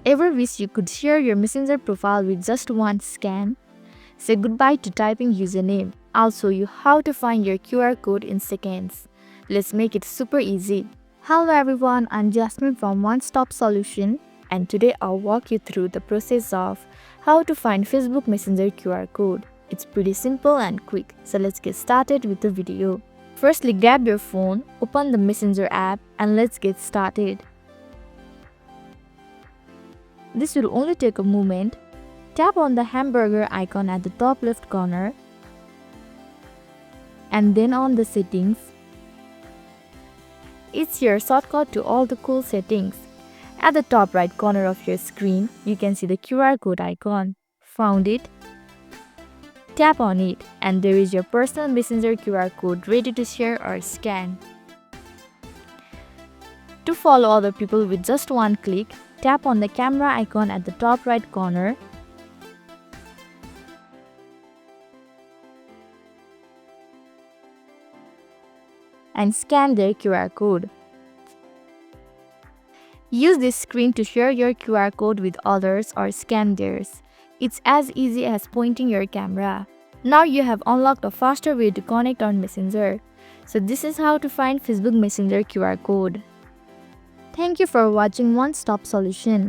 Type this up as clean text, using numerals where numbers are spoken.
Ever wish you could share your Messenger profile with just one scan? Say goodbye to typing username. I'll show you how to find your QR code in seconds. Let's make it super easy. Hello everyone, I'm Jasmine from One Stop Solution, and today I'll walk you through the process of how to find Facebook Messenger QR code. It's pretty simple and quick, so let's get started with the video. Firstly, grab your phone, open the Messenger app, and let's get started. This will only take a moment. Tap on the hamburger icon at the top left corner and then on the settings. It's your shortcut to all the cool settings. At the top right corner of your screen, you can see the QR code icon. Found it? Tap on it and there is your personal Messenger QR code ready to share or scan. To follow other people with just one click, tap on the camera icon at the top right corner and scan their QR code. Use this screen to share your QR code with others or scan theirs. It's as easy as pointing your camera. Now you have unlocked a faster way to connect on Messenger. So this is how to find Facebook Messenger QR code. Thank you for watching One Stop Solution.